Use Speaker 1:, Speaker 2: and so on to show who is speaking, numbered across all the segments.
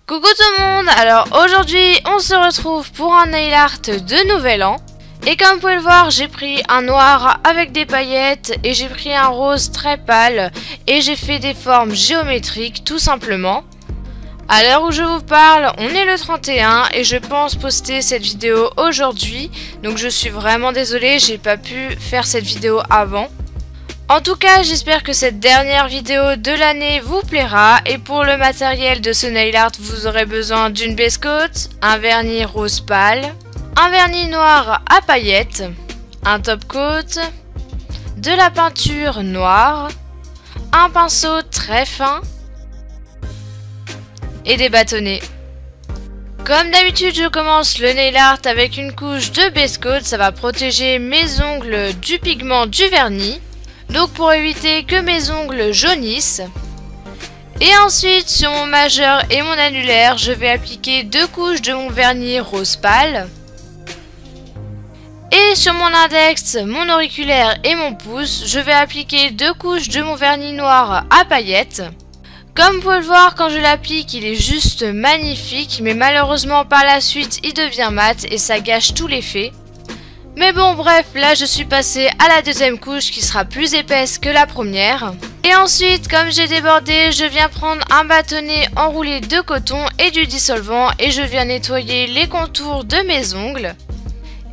Speaker 1: Coucou tout le monde, alors aujourd'hui on se retrouve pour un nail art de nouvel an. Et comme vous pouvez le voir, j'ai pris un noir avec des paillettes et j'ai pris un rose très pâle et j'ai fait des formes géométriques tout simplement. À l'heure où je vous parle, on est le 31 et je pense poster cette vidéo aujourd'hui. Donc je suis vraiment désolée, j'ai pas pu faire cette vidéo avant. En tout cas, j'espère que cette dernière vidéo de l'année vous plaira. Et pour le matériel de ce nail art, vous aurez besoin d'une base coat, un vernis rose pâle, un vernis noir à paillettes, un top coat, de la peinture noire, un pinceau très fin et des bâtonnets. Comme d'habitude, je commence le nail art avec une couche de base coat. Ça va protéger mes ongles du pigment du vernis. Donc pour éviter que mes ongles jaunissent. Et ensuite sur mon majeur et mon annulaire, je vais appliquer deux couches de mon vernis rose pâle. Et sur mon index, mon auriculaire et mon pouce, je vais appliquer deux couches de mon vernis noir à paillettes. Comme vous pouvez le voir, quand je l'applique, il est juste magnifique. Mais malheureusement par la suite, il devient mat et ça gâche tout l'effet. Mais bon, bref, là je suis passée à la deuxième couche qui sera plus épaisse que la première. Et ensuite, comme j'ai débordé, je viens prendre un bâtonnet enroulé de coton et du dissolvant et je viens nettoyer les contours de mes ongles.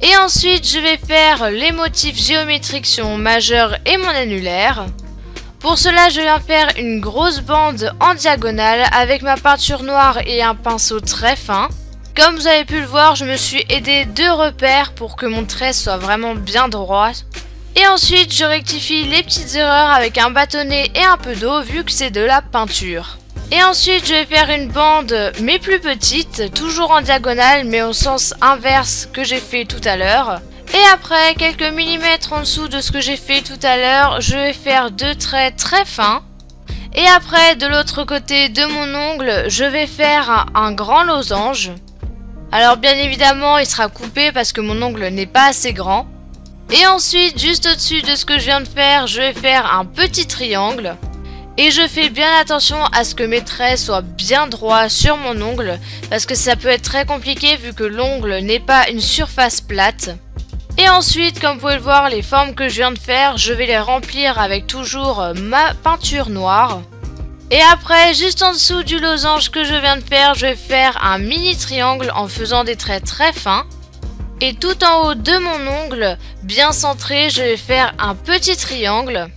Speaker 1: Et ensuite, je vais faire les motifs géométriques sur mon majeur et mon annulaire. Pour cela, je viens faire une grosse bande en diagonale avec ma peinture noire et un pinceau très fin. Comme vous avez pu le voir, je me suis aidé de repères pour que mon trait soit vraiment bien droit. Et ensuite, je rectifie les petites erreurs avec un bâtonnet et un peu d'eau vu que c'est de la peinture. Et ensuite, je vais faire une bande mais plus petite, toujours en diagonale mais au sens inverse que j'ai fait tout à l'heure. Et après, quelques millimètres en dessous de ce que j'ai fait tout à l'heure, je vais faire deux traits très fins. Et après, de l'autre côté de mon ongle, je vais faire un grand losange. Alors bien évidemment il sera coupé parce que mon ongle n'est pas assez grand. Et ensuite juste au-dessus de ce que je viens de faire, je vais faire un petit triangle. Et je fais bien attention à ce que mes traits soient bien droits sur mon ongle. Parce que ça peut être très compliqué vu que l'ongle n'est pas une surface plate. Et ensuite, comme vous pouvez le voir, les formes que je viens de faire, je vais les remplir avec toujours ma peinture noire. Et après, juste en dessous du losange que je viens de faire, je vais faire un mini triangle en faisant des traits très fins. Et tout en haut de mon ongle, bien centré, je vais faire un petit triangle.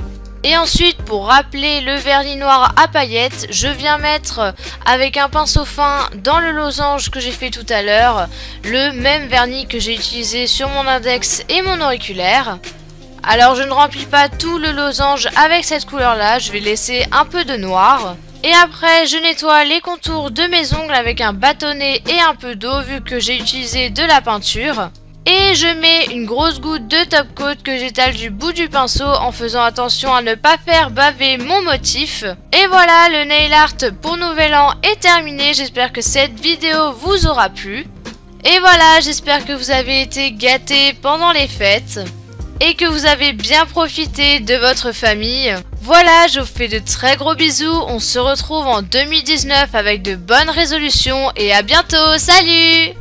Speaker 1: Et ensuite, pour rappeler le vernis noir à paillettes, je viens mettre avec un pinceau fin dans le losange que j'ai fait tout à l'heure, le même vernis que j'ai utilisé sur mon index et mon auriculaire. Alors je ne remplis pas tout le losange avec cette couleur là, je vais laisser un peu de noir. Et après je nettoie les contours de mes ongles avec un bâtonnet et un peu d'eau vu que j'ai utilisé de la peinture. Et je mets une grosse goutte de top coat que j'étale du bout du pinceau en faisant attention à ne pas faire baver mon motif. Et voilà, le nail art pour nouvel an est terminé, j'espère que cette vidéo vous aura plu. Et voilà, j'espère que vous avez été gâtés pendant les fêtes. Et que vous avez bien profité de votre famille. Voilà, je vous fais de très gros bisous. On se retrouve en 2019 avec de bonnes résolutions. Et à bientôt, salut!